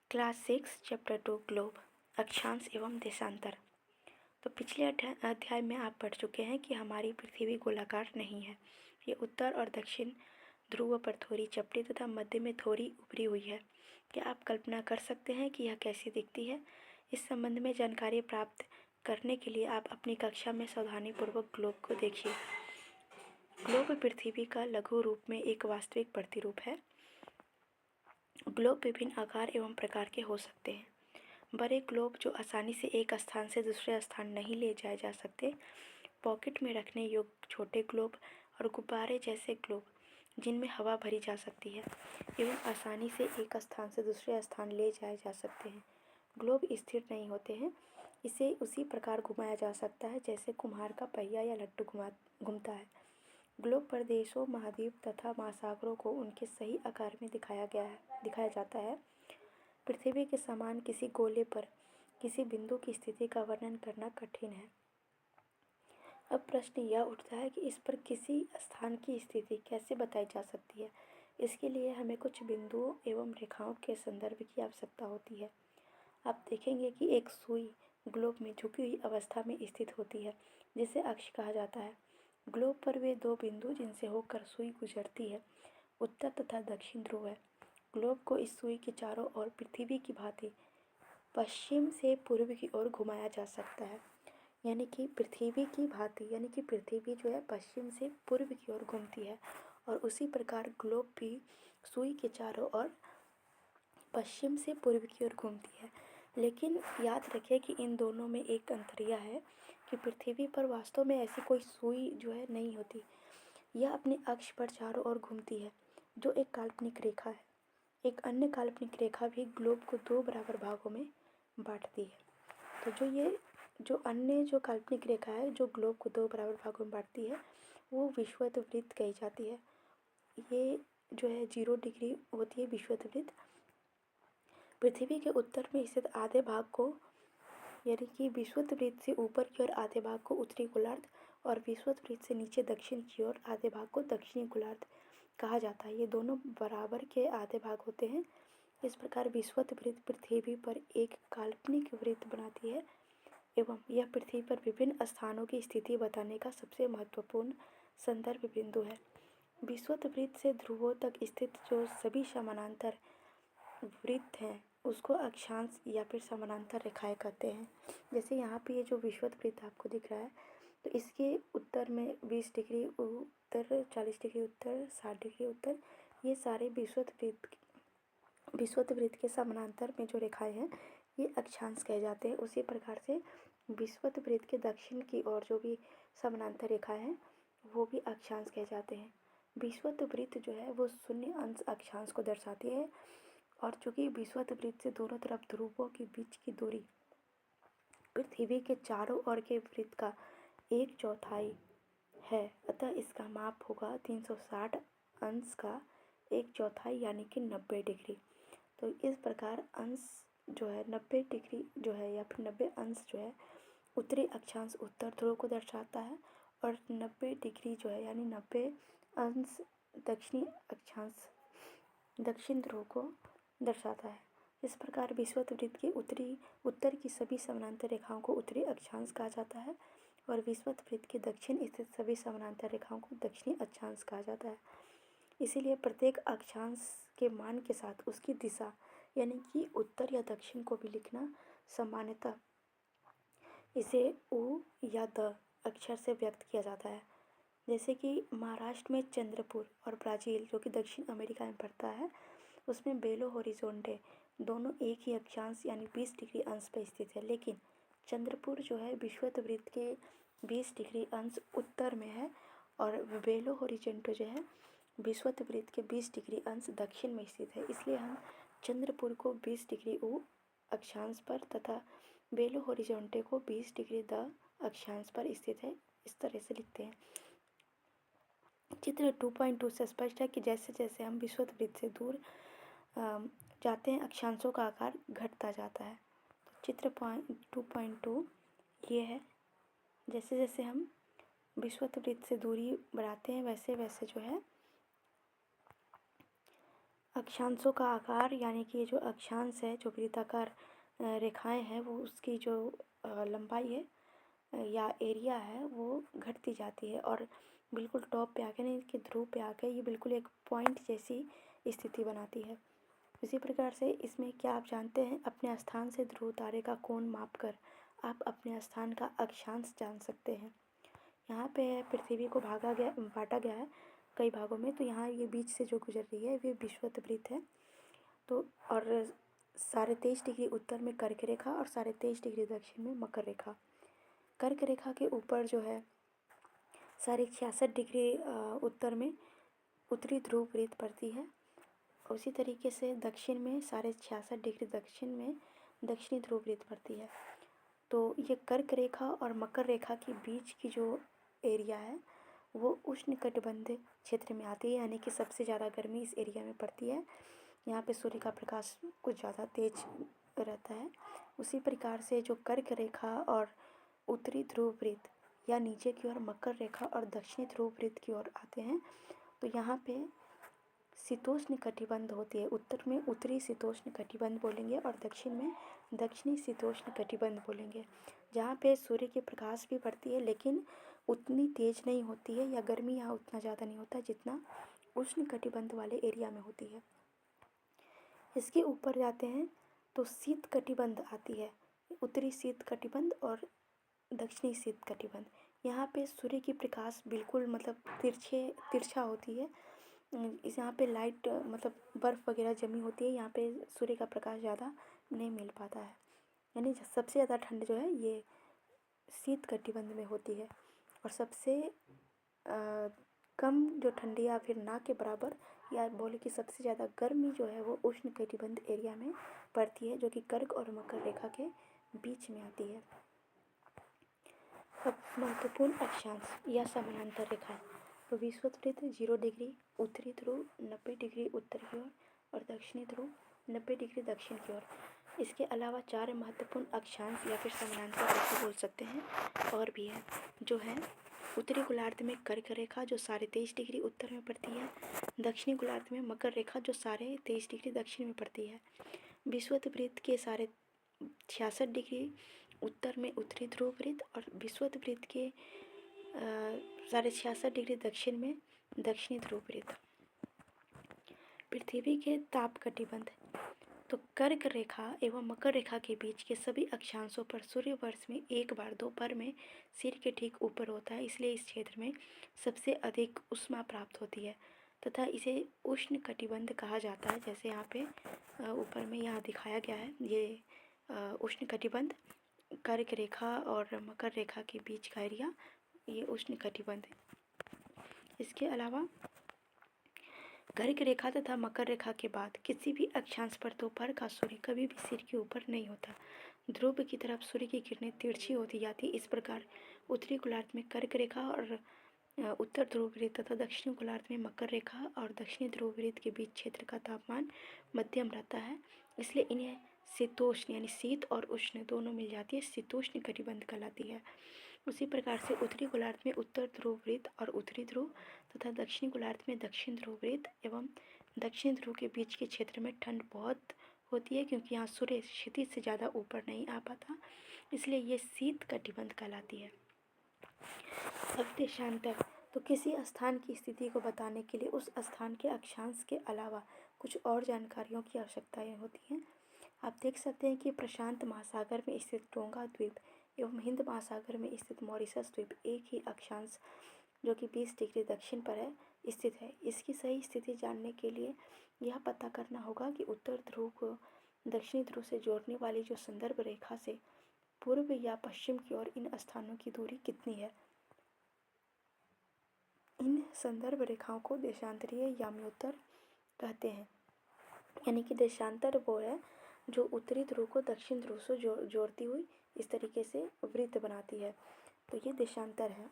Class 6 chapter 2 globe अक्षांश एवं देशांतर। तो पिछले अध्याय में आप पढ़ चुके हैं कि हमारी पृथ्वी गोलाकार नहीं है। ये उत्तर और दक्षिण ध्रुव पर थोड़ी चपटी तथा मध्य में थोड़ी उभरी हुई है। क्या आप कल्पना कर सकते हैं कि यह कैसी दिखती है? इस संबंध में जानकारी प्राप्त करने के लिए आप अपनी कक्षा में सावधानीपूर्वक ग्लोब को देखिए। ग्लोब पृथ्वी का लघु रूप में एक वास्तविक प्रतिरूप है। ग्लोब विभिन्न आकार एवं प्रकार के हो सकते हैं। बड़े ग्लोब जो आसानी से एक स्थान से दूसरे स्थान नहीं ले जाए जा सकते, पॉकेट में रखने योग्य छोटे ग्लोब और गुब्बारे जैसे ग्लोब जिनमें हवा भरी जा सकती है एवं आसानी से एक स्थान से दूसरे स्थान ले जाए जा सकते हैं। ग्लोब स्थिर नहीं होते हैं, इसे उसी प्रकार घुमाया जा सकता है जैसे कुम्हार का पहिया या लट्टू घूमता है। ग्लोब प्रदेशों, महाद्वीप तथा महासागरों को उनके सही आकार में दिखाया जाता है। पृथ्वी के समान किसी गोले पर किसी बिंदु की स्थिति का वर्णन करना कठिन है। अब प्रश्न यह उठता है कि इस पर किसी स्थान की स्थिति कैसे बताई जा सकती है। इसके लिए हमें कुछ बिंदुओं एवं रेखाओं के संदर्भ की आवश्यकता होती है। आप देखेंगे कि एक सुई ग्लोब में झुकी हुई अवस्था में स्थित होती है, जिसे अक्ष कहा जाता है। ग्लोब पर वे दो बिंदु जिनसे होकर सुई गुजरती है, उत्तर तथा दक्षिण ध्रुव है। ग्लोब को इस सुई के चारों ओर पृथ्वी की भांति पश्चिम से पूर्व की ओर घुमाया जा सकता है। यानी कि पृथ्वी की भांति, यानी कि पृथ्वी जो है पश्चिम से पूर्व की ओर घूमती है और उसी प्रकार ग्लोब भी सुई के चारों ओर पश्चिम से पूर्व की ओर घूमती है। लेकिन याद रखें कि इन दोनों में एक अंतर यह है कि पृथ्वी पर वास्तव में ऐसी कोई सुई जो है नहीं होती। यह अपने अक्ष पर चारों ओर घूमती है, जो एक काल्पनिक रेखा है। एक अन्य काल्पनिक रेखा भी ग्लोब को दो बराबर भागों में बांटती है। तो जो अन्य काल्पनिक रेखा है जो ग्लोब को दो बराबर भागों में बांटती है, वो विषुवत वृत्त कही जाती है। ये जो है 0 डिग्री होती है विषुवत वृत्त। पृथ्वी के उत्तर में स्थित आधे भाग को, यानी कि विषुवत वृत्त से ऊपर की ओर आधे भाग को उत्तरी गोलार्ध और विषुवत वृत्त से नीचे दक्षिण की ओर आधे भाग को दक्षिणी गोलार्ध कहा जाता है। ये दोनों बराबर के आधे भाग होते हैं। इस प्रकार विषुवत वृत्त पृथ्वी पर एक काल्पनिक वृत्त बनाती है एवं यह पृथ्वी पर विभिन्न स्थानों की स्थिति बताने का सबसे महत्वपूर्ण संदर्भ बिंदु है। विषुवत वृत्त से ध्रुवों तक स्थित जो सभी समानांतर वृत्त हैं उसको अक्षांश या फिर समानांतर रेखाएं कहते हैं। जैसे यहाँ पे ये जो विषुवत वृत्त आपको दिख रहा है, तो इसके उत्तर में 20 डिग्री उत्तर, 40 डिग्री उत्तर, 60 डिग्री उत्तर, ये सारे विषुवत वृत्त के समानांतर में जो रेखाएं हैं ये अक्षांश कहे जाते हैं। उसी प्रकार से विषुवत वृत्त के दक्षिण की ओर जो भी समानांतर रेखाएं हैं वो भी अक्षांश कहे जाते हैं। विषुवत वृत्त जो है वो शून्य अंश अक्षांश को दर्शाती है और चूँकि विषुवत वृत्त से दोनों तरफ ध्रुवों के बीच की दूरी पृथ्वी के चारों ओर के वृत्त का 1/4 है, अतः इसका माप होगा 360 अंश का 1/4 यानी कि 90 डिग्री। तो इस प्रकार अंश जो है 90 डिग्री जो है या फिर 90 अंश जो है उत्तरी अक्षांश उत्तर ध्रुव को दर्शाता है और 90 डिग्री जो है यानी 90 अंश दक्षिणी अक्षांश दक्षिण ध्रुव को दर्शाता है। इस प्रकार विषुवत वृत्त के उत्तर की सभी समानांतर रेखाओं को उत्तरी अक्षांश कहा जाता है और विषुवत वृत्त के दक्षिण स्थित सभी समानांतर रेखाओं को दक्षिणी अक्षांश कहा जाता है। इसीलिए प्रत्येक अक्षांश के मान के साथ उसकी दिशा यानी कि उत्तर या दक्षिण को भी लिखना सामान्यतः इसे उ या द अक्षर से व्यक्त किया जाता है। जैसे कि महाराष्ट्र में चंद्रपुर और ब्राज़ील जो कि दक्षिण अमेरिका में पड़ता है, उसमें बेलो होरिज़ोंटे दोनों एक ही अक्षांश यानी 20 डिग्री अंश पर स्थित है। लेकिन चंद्रपुर जो है विषुवत वृत्त के 20 डिग्री अंश उत्तर में है और बेलो होरिज़ोंटे जो है विषुवत वृत्त के 20 डिग्री अंश दक्षिण में स्थित है। इसलिए हम चंद्रपुर को 20 डिग्री उ अक्षांश पर तथा बेलो होरिज़ोंटे को 20 डिग्री द अक्षांश पर स्थित है, इस तरह से लिखते हैं। चित्र 2.2 से स्पष्ट है कि जैसे जैसे हम विषुवत वृत्त से दूर जाते हैं अक्षांशों का आकार घटता जाता है। तो चित्र 2.2 ये है, जैसे जैसे हम विषुवत वृत्त से दूरी बढ़ाते हैं वैसे वैसे जो है अक्षांशों का आकार यानी कि जो अक्षांश है, जो वृत्ताकार रेखाएं हैं, वो उसकी जो लंबाई है या एरिया है वो घटती जाती है और बिल्कुल टॉप पे आके, नहीं कि ध्रुव पे आके ये बिल्कुल एक पॉइंट जैसी स्थिति बनाती है। इसी प्रकार से इसमें क्या आप जानते हैं, अपने स्थान से ध्रुव तारे का कोण मापकर आप अपने स्थान का अक्षांश जान सकते हैं। यहाँ पे पृथ्वी को बांटा गया है कई भागों में। तो यहाँ ये बीच से जो गुजर रही है वे विषुवत वृत्त है। तो और 23.5 डिग्री उत्तर में कर्क रेखा और 23.5 डिग्री दक्षिण में मकर रेखा। कर्क रेखा के ऊपर जो है 66.5 डिग्री उत्तर में उत्तरी ध्रुव वृत्त पड़ती है। उसी तरीके से दक्षिण में 66.5 डिग्री दक्षिण में दक्षिणी ध्रुव वृत्त पड़ती है। तो ये कर्क रेखा और मकर रेखा के बीच की जो एरिया है वो उष्णकटिबंधीय क्षेत्र में आती है, यानी कि सबसे ज़्यादा गर्मी इस एरिया में पड़ती है। यहाँ पे सूर्य का प्रकाश कुछ ज़्यादा तेज रहता है। उसी प्रकार से जो कर्क रेखा और उत्तरी ध्रुव वृत्त या नीचे की ओर मकर रेखा और दक्षिणी ध्रुव वृत्त की ओर आते हैं, तो यहाँ पे शीतोष्ण कटिबंध होती है। उत्तर में उत्तरी शीतोष्ण कटिबंध बोलेंगे और दक्षिण में दक्षिणी शीतोष्ण कटिबंध बोलेंगे, जहाँ पे सूर्य के प्रकाश भी पड़ती है लेकिन उतनी तेज नहीं होती है या गर्मी यहाँ उतना ज़्यादा नहीं होता जितना उष्ण कटिबंध वाले एरिया में होती है। इसके ऊपर जाते हैं तो शीत कटिबंध आती है, उत्तरी शीत कटिबंध और दक्षिणी शीत कटिबंध। यहाँ पे सूर्य की प्रकाश बिल्कुल मतलब तिरछा होती है। इस यहाँ पे लाइट मतलब बर्फ़ वगैरह जमी होती है, यहाँ पे सूर्य का प्रकाश ज़्यादा नहीं मिल पाता है। यानी सबसे ज़्यादा ठंड जो है ये शीत कटिबंध में होती है और सबसे कम जो ठंडी या फिर ना के बराबर या बोले कि सबसे ज़्यादा गर्मी जो है वो उष्ण कटिबंध एरिया में पड़ती है, जो कि कर्क और मकर रेखा के बीच में आती है। अब महत्वपूर्ण अक्षांश या समानांतर रेखा। तो विषुवत वृत्त 0 डिग्री उत्तरी ध्रुव 90 डिग्री उत्तर की ओर और दक्षिणी ध्रुव 90 डिग्री दक्षिण की ओर। इसके अलावा 4 महत्वपूर्ण अक्षांश या फिर समानांतर रेखा बोल सकते हैं और भी है, जो है उत्तरी गोलार्ध में कर्क रेखा जो 23.5 डिग्री उत्तर में पड़ती है, दक्षिणी गोलार्ध में मकर रेखा जो 23.5 डिग्री दक्षिण में पड़ती है, विषुवत वृत्त के 66 डिग्री उत्तर में उत्तरी ध्रुव वृत्त और विषुवत वृत्त के 66 डिग्री दक्षिण में दक्षिणी ध्रुव वृत्त। पृथ्वी के ताप कटिबंध। तो कर्क रेखा एवं मकर रेखा के बीच के सभी अक्षांशों पर सूर्य वर्ष में एक बार दोपहर में सिर के ठीक ऊपर होता है, इसलिए इस क्षेत्र में सबसे अधिक ऊष्मा प्राप्त होती है तथा इसे उष्ण कटिबंध कहा जाता है। जैसे यहाँ पे ऊपर में यहाँ दिखाया गया है, ये उष्ण कटिबंध कर्क रेखा और मकर रेखा के बीच का एरिया ये उष्ण कटिबंध है। इसके अलावा कर्क रेखा तथा मकर रेखा के बाद किसी भी अक्षांश पर दोपहर का सूर्य कभी भी सिर के ऊपर नहीं होता। ध्रुव की तरफ सूर्य की किरणें तिरछी होती जाती। इस प्रकार उत्तरी गोलार्ध में कर्क रेखा और उत्तर ध्रुव वृत्त तथा दक्षिणी गोलार्ध में मकर रेखा और दक्षिणी ध्रुव वृत्त के बीच क्षेत्र का तापमान मध्यम रहता है, इसलिए इन्हें शीतोष्ण यानी शीत और उष्ण दोनों मिल जाती है, शीतोष्ण कटिबंध कहलाती है। उसी प्रकार से उत्तरी गोलार्ध में उत्तर ध्रुव वृत्त और उत्तरी ध्रुव तथा दक्षिणी गोलार्ध में दक्षिण ध्रुव वृत्त एवं दक्षिण ध्रुव के बीच के क्षेत्र में ठंड बहुत होती है, क्योंकि यहाँ सूर्य क्षितिज से ज़्यादा ऊपर नहीं आ पाता, इसलिए ये शीत कटिबंध कहलाती है। अब देशांतर। तो किसी स्थान की स्थिति को बताने के लिए उस स्थान के अक्षांश के अलावा कुछ और जानकारियों की आवश्यकताएं होती हैं। आप देख सकते हैं कि प्रशांत महासागर में स्थित टोंगा द्वीप एवं हिंद महासागर में स्थित मॉरिशस द्वीप एक ही अक्षांश जो कि 20 डिग्री दक्षिण पर है स्थित है। इसकी सही स्थिति जानने के लिए यह पता करना होगा कि उत्तर ध्रुव को दक्षिणी ध्रुव से जोड़ने वाली जो संदर्भ रेखा से पूर्व या पश्चिम की ओर इन स्थानों की दूरी कितनी है। इन संदर्भ रेखाओं को देशांतरीय याम्योत्तर कहते हैं, यानी कि देशांतर वो है जो उत्तरी ध्रुव को दक्षिण ध्रुव से जोड़ती हुई इस तरीके से वृत्त बनाती है, तो ये देशांतर है।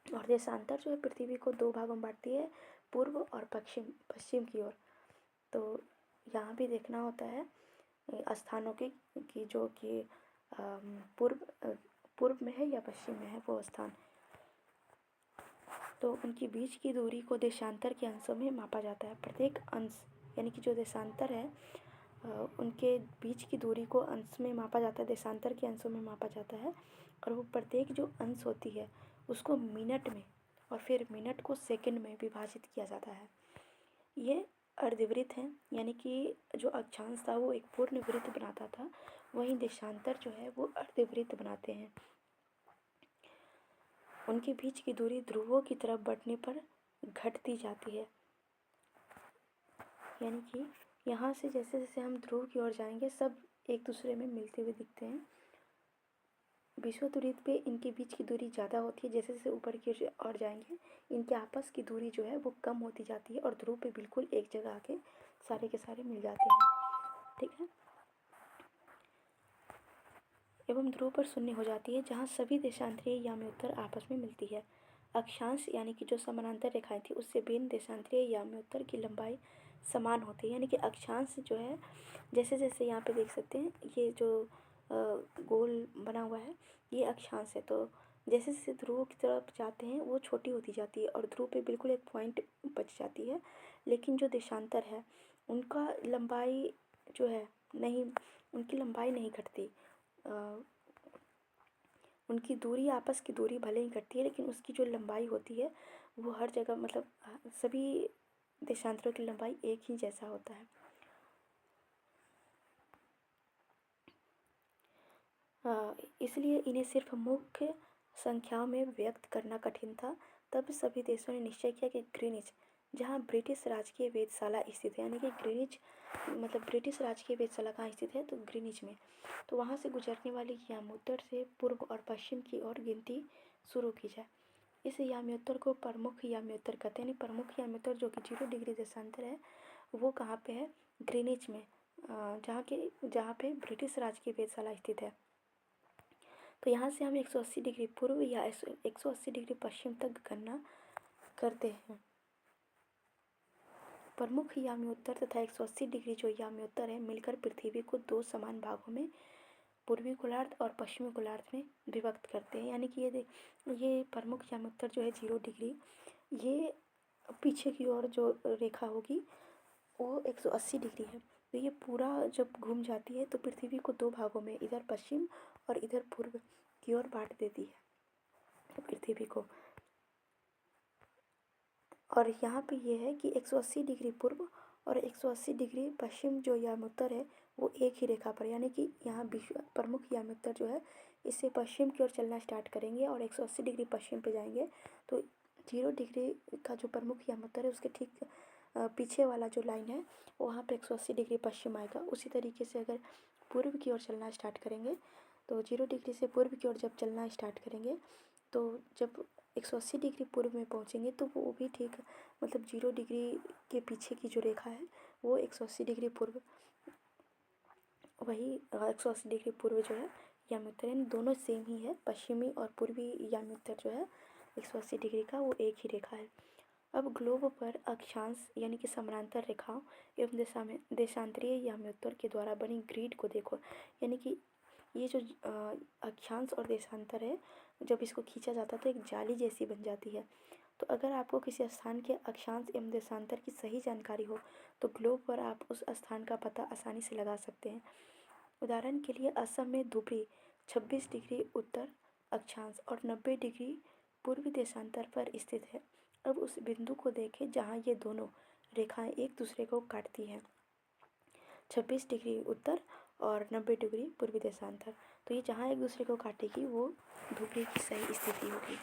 और देशांतर जो है पृथ्वी को 2 भागों में बांटती है, पूर्व और पश्चिम की ओर। तो यहाँ भी देखना होता है स्थानों की जो कि पूर्व में है या पश्चिम में है वो स्थान, तो उनके बीच की दूरी को देशांतर के अंशों में मापा जाता है। प्रत्येक अंश यानी कि जो देशांतर है उनके बीच की दूरी को अंश में मापा जाता है, देशांतर के अंशों में मापा जाता है। और वो प्रत्येक जो अंश होती है उसको मिनट में और फिर मिनट को सेकंड में विभाजित किया जाता है। ये अर्धवृत्त हैं, यानी कि जो अक्षांश था वो एक पूर्ण वृत्त बनाता था, वहीं देशांतर जो है वो अर्धवृत्त बनाते हैं। उनके बीच की दूरी ध्रुवों की तरफ बढ़ने पर घटती जाती है, यानी कि यहाँ से जैसे जैसे हम ध्रुव की ओर जाएंगे सब एक दूसरे में मिलते हुए दिखते हैं। विषुवत पे इनके बीच की दूरी ज़्यादा होती है, जैसे जैसे ऊपर की ओर जाएंगे इनके आपस की दूरी जो है वो कम होती जाती है और ध्रुव पे बिल्कुल एक जगह आके सारे के सारे मिल जाते हैं। ठीक है, एवं ध्रुव पर शून्य हो जाती है जहाँ सभी देशांतरीय याम्योत्तर आपस में मिलती है। अक्षांश यानी कि जो समानांतर रेखाएं थी उससे भिन्न देशांतरीय याम्योत्तर की लंबाई समान होती है, यानी कि अक्षांश जो है जैसे जैसे यहाँ पे देख सकते हैं ये जो गोल बना हुआ है ये अक्षांश है। तो जैसे जैसे ध्रुव की तरफ जाते हैं वो छोटी होती जाती है और ध्रुव पे बिल्कुल एक पॉइंट बच जाती है, लेकिन जो देशांतर है उनका लंबाई जो है नहीं, उनकी लंबाई नहीं घटती। उनकी दूरी आपस की दूरी भले ही घटती है लेकिन उसकी जो लंबाई होती है वो हर जगह मतलब सभी देशांतरों की लंबाई एक ही जैसा होता है। इसलिए इन्हें सिर्फ मुख्य संख्याओं में व्यक्त करना कठिन था। तब सभी देशों ने निश्चय किया कि ग्रीनिच, जहाँ ब्रिटिश राजकीय वेधशाला स्थित है, यानी कि ग्रीनिच मतलब ब्रिटिश राजकीय वेधशाला कहाँ स्थित है तो ग्रीनिच में, तो वहाँ से गुजरने वाली याम्योत्तर से पूर्व और पश्चिम की ओर गिनती शुरू की जाए। इस याम्योत्तर को प्रमुख याम्योत्तर कहते हैं। प्रमुख याम्योत्तर जो कि 0 डिग्री देशांतर है वो कहाँ पे है, ग्रीनिच में, जहाँ पे ब्रिटिश राजकीय वेधशाला स्थित है। तो यहाँ से हम 180 डिग्री पूर्व या 180 डिग्री पश्चिम तक गणना करते हैं। प्रमुख याम्योत्तर तथा 180 डिग्री जो याम्योत्तर है मिलकर पृथ्वी को दो समान भागों में पूर्वी गोलार्ध और पश्चिमी गोलार्ध में विभक्त करते हैं। यानी कि ये प्रमुख याम्योत्तर जो है 0 डिग्री, ये पीछे की ओर जो रेखा होगी वो 180 डिग्री है। तो ये पूरा जब घूम जाती है तो पृथ्वी को दो भागों में, इधर पश्चिम और इधर पूर्व की ओर बांट देती है पृथ्वी को। और यहाँ पे ये है कि 180 डिग्री पूर्व और 180 डिग्री पश्चिम जो याम्योत्तर है वो एक ही रेखा पर, यानी कि यहाँ विश्व प्रमुख याम्योत्तर जो है इससे पश्चिम की ओर चलना स्टार्ट करेंगे और 180 डिग्री पश्चिम पे जाएंगे। तो 0 डिग्री का जो प्रमुख याम्योत्तर है उसके ठीक पीछे वाला जो लाइन है वहाँ पे 180 डिग्री पश्चिम आएगा। उसी तरीके से अगर पूर्व की ओर चलना स्टार्ट करेंगे तो 0 डिग्री से पूर्व की ओर जब चलना स्टार्ट करेंगे तो जब 180 डिग्री पूर्व में पहुँचेंगे तो वो भी ठीक मतलब 0 डिग्री के पीछे की जो रेखा है वो 180 डिग्री पूर्व, वही 180 डिग्री पूर्व जो है याम्योत्तर, इन दोनों सेम ही है। पश्चिमी और पूर्वी याम्योत्तर जो है 180 डिग्री का वो एक ही रेखा है। अब ग्लोब पर अक्षांश यानी कि समानांतर रेखाओं एवं देशांतरीय याम्योत्तर के द्वारा बनी ग्रिड को देखो, यानी कि ये जो अक्षांश और देशांतर है जब इसको खींचा जाता है तो एक जाली जैसी बन जाती है। तो अगर आपको किसी स्थान के अक्षांश एवं देशांतर की सही जानकारी हो तो ग्लोब पर आप उस स्थान का पता आसानी से लगा सकते हैं। उदाहरण के लिए असम में धुबरी 26 डिग्री उत्तर अक्षांश और 90 डिग्री पूर्वी देशांतर पर स्थित है। अब उस बिंदु को देखें जहाँ ये दोनों रेखाएं एक दूसरे को काटती हैं, 26 डिग्री उत्तर और 90 डिग्री पूर्वी देशांतर। तो ये जहाँ एक दूसरे को काटेगी वो धुबरी की सही स्थिति होगी।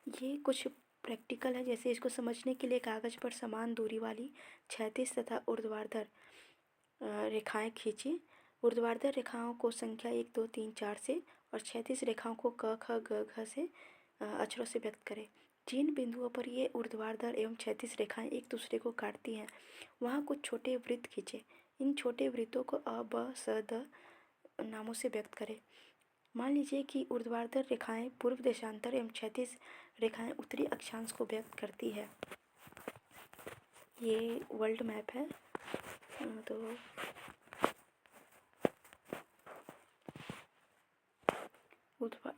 ये कुछ प्रैक्टिकल है, जैसे इसको समझने के लिए कागज़ पर समान दूरी वाली क्षैतिज तथा ऊर्ध्वाधर रेखाएं खींची। ऊर्ध्वाधर रेखाओं को संख्या 1 2 3 4 से और क्षैतिज रेखाओं को क ख ग घ से अक्षरों से व्यक्त करें। जिन बिंदुओं पर ये ऊर्ध्वाधर एवं क्षैतिज रेखाएं एक दूसरे को काटती हैं वहाँ कुछ छोटे वृत्त खींचे। इन छोटे वृत्तों को अ ब स द नामों से व्यक्त करें। मान लीजिए कि ऊर्ध्वाधर रेखाएं पूर्व देशांतर एवं क्षैतिज रेखाएं उत्तरी अक्षांश को व्यक्त करती है। ये वर्ल्ड मैप है। तो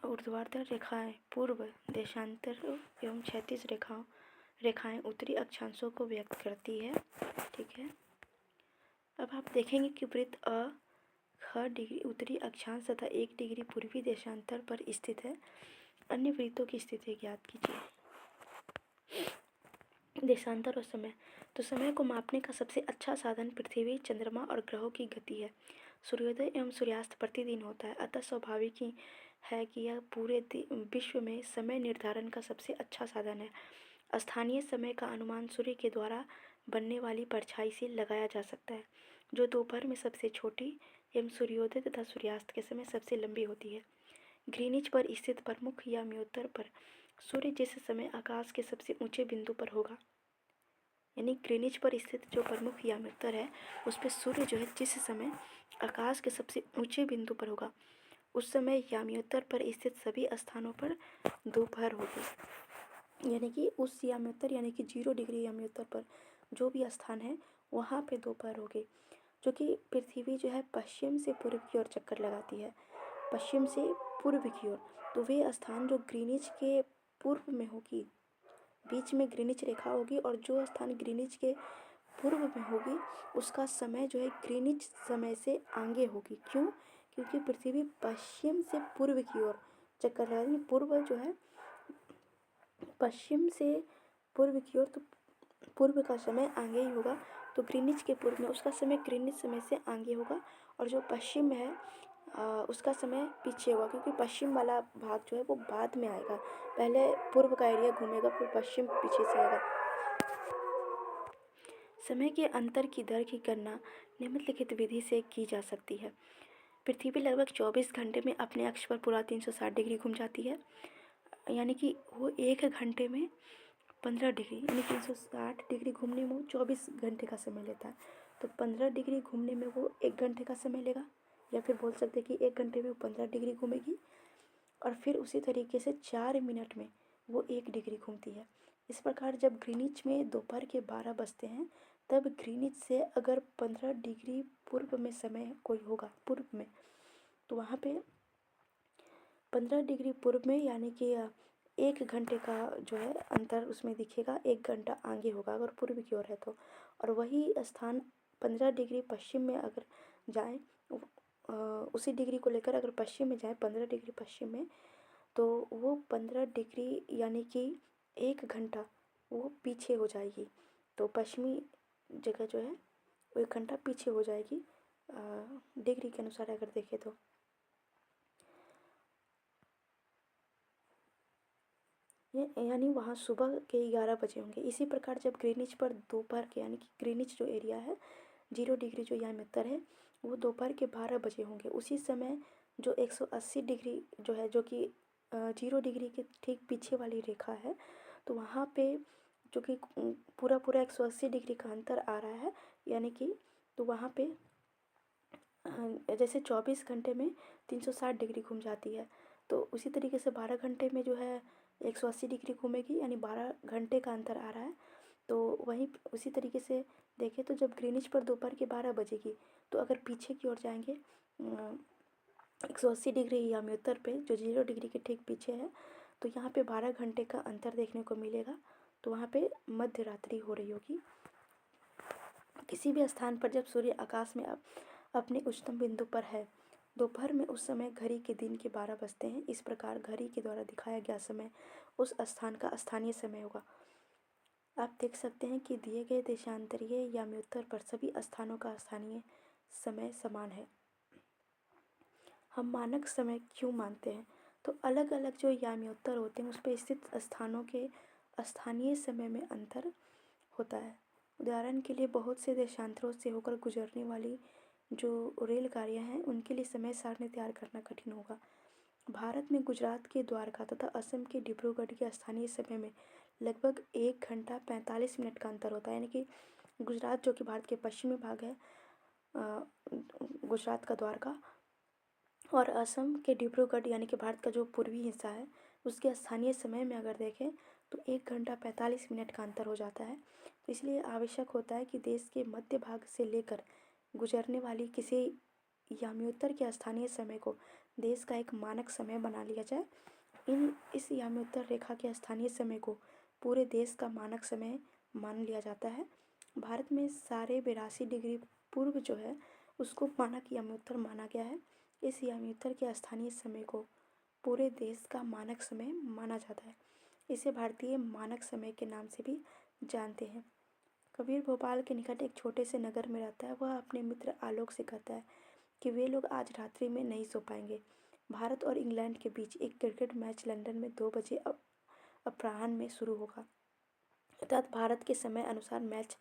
ऊर्ध्वाधर रेखाएं पूर्व देशांतर एवं क्षैतिज रेखाओं रेखाएं उत्तरी अक्षांशों को व्यक्त करती है। ठीक है, अब आप देखेंगे कि वृत्त अ 6 डिग्री उत्तरी अक्षांश तथा 1 डिग्री पूर्वी देशांतर पर स्थित है। अन्य वृत्तों की स्थिति ज्ञात कीजिए। देशांतर और समय, तो समय को मापने का सबसे अच्छा साधन पृथ्वी, चंद्रमा और ग्रहों की गति है। सूर्योदय एवं सूर्यास्त प्रतिदिन होता है, अतः स्वाभाविक ही है कि यह पूरे विश्व में समय निर्धारण का सबसे अच्छा साधन है। स्थानीय समय का अनुमान सूर्य के द्वारा बनने वाली परछाई से लगाया जा सकता है, जो दोपहर में सबसे छोटी एवं सूर्योदय तथा सूर्यास्त के समय सबसे लंबी होती है। ग्रीनिच पर स्थित प्रमुख याम्योत्तर पर सूर्य जिस समय आकाश के सबसे ऊंचे बिंदु पर होगा, यानी ग्रीनिच पर स्थित जो प्रमुख याम्योत्तर है उस पर सूर्य जो है जिस समय आकाश के सबसे ऊंचे बिंदु पर होगा, उस समय याम्योत्तर पर स्थित सभी स्थानों पर दोपहर होगी। यानी कि उस याम्योत्तर यानी कि 0 डिग्री याम्योत्तर पर जो भी स्थान है वहाँ पे दोपहर होगी। जो कि पृथ्वी जो है पश्चिम से पूर्व की ओर चक्कर लगाती है, पश्चिम से पूर्व की ओर, तो वे स्थान जो ग्रीनिच के पूर्व में होगी, बीच में ग्रीनिच रेखा होगी और जो स्थान ग्रीनिच के पूर्व में होगी उसका समय जो है ग्रीनिच समय से आगे होगी। क्यों? क्योंकि पृथ्वी पश्चिम से पूर्व की ओर चक्कर लगा रही है। पूर्व जो है पश्चिम से पूर्व की ओर, तो पूर्व का समय आगे ही होगा, तो ग्रीनिच के पूर्व में उसका समय ग्रीनिच समय से आगे होगा और जो पश्चिम में है उसका समय पीछे होगा, क्योंकि पश्चिम वाला भाग जो है वो बाद में आएगा। पहले पूर्व का एरिया घूमेगा, फिर पश्चिम पीछे से आएगा। समय के अंतर की दर की गणना निम्नलिखित विधि से की जा सकती है। पृथ्वी लगभग 24 घंटे में अपने अक्ष पर पूरा 360 डिग्री घूम जाती है, यानी कि वो 1 घंटे में 15 डिग्री, यानी 360 डिग्री घूमने में वो 24 घंटे का समय लेता है। तो 15 डिग्री घूमने में वो 1 घंटे का समय लेगा, या फिर बोल सकते हैं कि 1 घंटे में वो 15 डिग्री घूमेगी और फिर उसी तरीके से 4 मिनट में वो 1 डिग्री घूमती है। इस प्रकार जब ग्रीनिच में दोपहर के 12 बजते हैं तब ग्रीनिच से अगर 15 डिग्री पूर्व में समय कोई होगा पूर्व में, तो वहाँ पे 15 डिग्री पूर्व में यानी कि 1 घंटे का जो है अंतर उसमें दिखेगा, 1 घंटा आगे होगा अगर पूर्व की ओर है तो। और वही स्थान 15 डिग्री पश्चिम में अगर जाएँ, उसी डिग्री को लेकर अगर पश्चिम में जाए 15 डिग्री पश्चिम में, तो वो 15 डिग्री यानी कि 1 घंटा वो पीछे हो जाएगी। तो पश्चिमी जगह जो है वो 1 घंटा पीछे हो जाएगी डिग्री के अनुसार अगर देखें तो। यानी वहाँ सुबह के 11 बजे होंगे। इसी प्रकार जब ग्रीनिच पर दोपहर के यानी कि ग्रीनिच जो एरिया है 0 डिग्री जो याम्योत्तर है वो दोपहर के 12 बजे होंगे। उसी समय जो 180 डिग्री जो है, जो कि 0 डिग्री के ठीक पीछे वाली रेखा है, तो वहाँ पे जो कि पूरा 180 डिग्री का अंतर आ रहा है, यानी कि तो वहाँ पे जैसे 24 घंटे में 360 डिग्री घूम जाती है, तो उसी तरीके से 12 घंटे में जो है 180 डिग्री घूमेगी, यानी 12 घंटे का अंतर आ रहा है। तो वहीं उसी तरीके से देखें तो जब ग्रीनिच पर दोपहर के 12 बजेगी, तो अगर पीछे की ओर जाएंगे 180 डिग्री याम्योत्तर पे जो 0 डिग्री के ठीक पीछे है, तो यहाँ पे 12 घंटे का अंतर देखने को मिलेगा। तो वहाँ पे मध्य रात्रि हो रही होगी। किसी भी स्थान पर जब सूर्य आकाश में अपने उच्चतम बिंदु पर है दोपहर में, उस समय घड़ी के दिन के 12 बजते हैं। इस प्रकार घड़ी के द्वारा दिखाया गया समय उस स्थान का स्थानीय समय होगा। आप देख सकते हैं कि दिए गए देशांतरीय याम्योत्तर पर सभी स्थानों का स्थानीय समय समान है। हम मानक समय क्यों मानते हैं? तो अलग अलग जो याम्योत्तर होते हैं उस पर स्थित स्थानों के स्थानीय समय में अंतर होता है। उदाहरण के लिए बहुत से देशांतरों से होकर गुजरने वाली जो रेलगाड़ियाँ हैं उनके लिए समय सारणी तैयार करना कठिन होगा। भारत में गुजरात के द्वारका तथा असम के डिब्रूगढ़ के स्थानीय समय में लगभग 1 घंटा 45 मिनट का अंतर होता है। यानी कि गुजरात जो कि भारत के पश्चिमी भाग है, गुजरात का द्वारका, और असम के डिब्रूगढ़ यानी कि भारत का जो पूर्वी हिस्सा है उसके स्थानीय समय में अगर देखें तो 1 घंटा 45 मिनट का अंतर हो जाता है। तो इसलिए आवश्यक होता है कि देश के मध्य भाग से लेकर गुजरने वाली किसी याम्योत्तर के स्थानीय समय को देश का एक मानक समय बना लिया जाए। इस याम्योत्तर रेखा के स्थानीय समय को पूरे देश का मानक समय मान लिया जाता है। भारत में साढ़े 82 डिग्री पूर्व जो है उसको मानक यामी-उत्तर माना गया है। इस यामी-उत्तर के स्थानीय समय को पूरे देश का मानक समय माना जाता है। इसे भारतीय मानक समय के नाम से भी जानते हैं। कबीर भोपाल के निकट एक छोटे से नगर में रहता है। वह अपने मित्र आलोक से कहता है कि वे लोग आज रात्रि में नहीं सो पाएंगे। भारत और इंग्लैंड के बीच एक क्रिकेट मैच लंदन में 2 बजे अपराह्न में शुरू होगा। अर्थात भारत के समय अनुसार मैच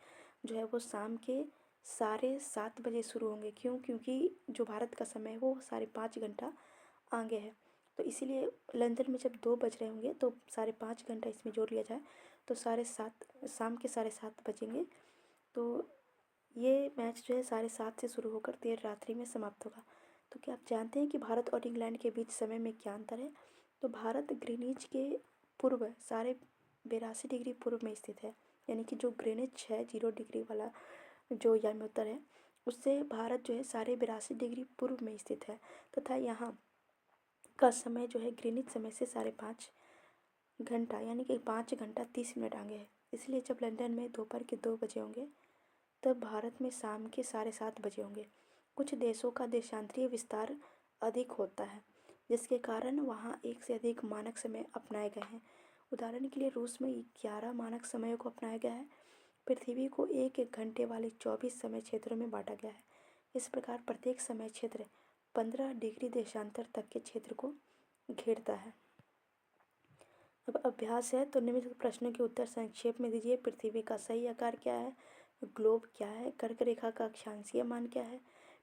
जो है वो शाम के 7:30 बजे शुरू होंगे। क्यों? क्योंकि जो भारत का समय है वो 5.5 घंटा आगे है। तो इसीलिए लंदन में जब 2 बज रहे होंगे तो 5.5 घंटा इसमें जोड़ लिया जाए तो 7:30 शाम के 7:30 बजेंगे। तो ये मैच जो है 7:30 से शुरू होकर देर रात्रि में समाप्त होगा। तो क्या आप जानते हैं कि भारत और इंग्लैंड के बीच समय में क्या अंतर है? तो भारत ग्रीनिच के पूर्व 82 डिग्री पूर्व में स्थित है। यानी कि जो ग्रीनिच है 0 डिग्री वाला जो यामी-उत्तर है उससे भारत जो है 82 डिग्री पूर्व में स्थित है तथा यहाँ का समय जो है ग्रीनिच समय से 5.5 घंटा यानी कि 5 घंटा 30 मिनट आगे है। इसलिए जब लंदन में दोपहर के 2 बजे होंगे तब भारत में शाम के 7:30 बजे होंगे। कुछ देशों का देशांतरीय विस्तार अधिक होता है जिसके कारण वहाँ एक से अधिक मानक समय अपनाए गए हैं। उदाहरण के लिए रूस में 11 मानक समयों को अपनाया गया है। पृथ्वी को एक एक घंटे वाले 24 समय क्षेत्रों में बांटा गया है। इस प्रकार प्रत्येक समय क्षेत्र 15 डिग्री देशांतर तक के क्षेत्र को घेरता है। अब अभ्यास है तो निम्नलिखित प्रश्नों के उत्तर संक्षेप में दीजिए। पृथ्वी का सही आकार क्या है? ग्लोब क्या है? कर्क रेखा का अक्षांशीय मान क्या है?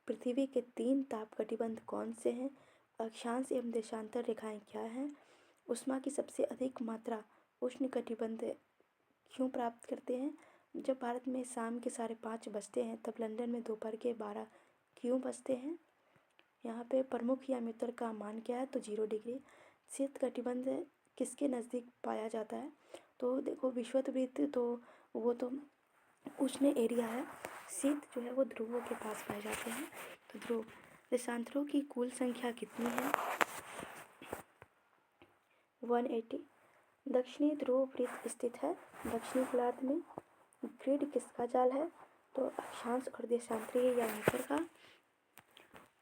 पृथ्वी के 3 ताप कटिबंध कौन से हैं? अक्षांश एवं देशांतर रेखाएं क्या हैं? ऊष्मा की सबसे अधिक मात्रा उष्ण कटिबंध क्यों प्राप्त करते हैं? जब भारत में शाम के 5:30 बजते हैं तब लंदन में दोपहर के 12 क्यों बजते हैं? यहाँ पे प्रमुख यामी-उत्तर का मान क्या है? तो 0 डिग्री। शीत कटिबंध किसके नज़दीक पाया जाता है? तो देखो विषुवत तो वो तो उष्ण एरिया है। शीत जो है वो ध्रुवों के पास पाए जाते हैं। तो ध्रुव देशांतरों की कुल संख्या कितनी है? 180। दक्षिणी ध्रुव वृत्त स्थित है दक्षिणी गोलार्ध में। ग्रिड किसका जाल है? तो अक्षांश और देशांतरीय यामी-उत्तर का।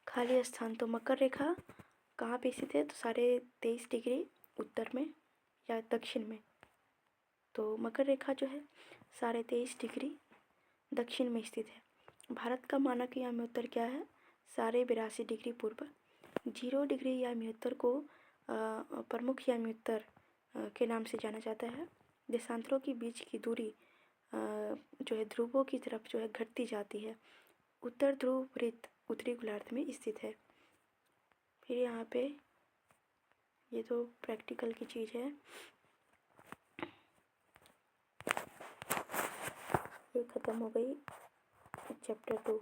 खाली स्थान तो मकर रेखा कहाँ पे स्थित है? तो 23.5 डिग्री उत्तर में या दक्षिण में। तो मकर रेखा जो है 23.5 डिग्री दक्षिण में स्थित है। भारत का मानक यामी-उत्तर क्या है? 82 डिग्री पूर्व। 0 डिग्री यामी-उत्तर को प्रमुख यामी-उत्तर के नाम से जाना जाता है। देशांतरों के बीच की दूरी जो है ध्रुवों की तरफ जो है घटती जाती है। उत्तर ध्रुव वृत्त उत्तरी गोलार्ध में स्थित है। फिर यहाँ पे ये तो प्रैक्टिकल की चीज़ है। ये ख़त्म हो गई चैप्टर 2।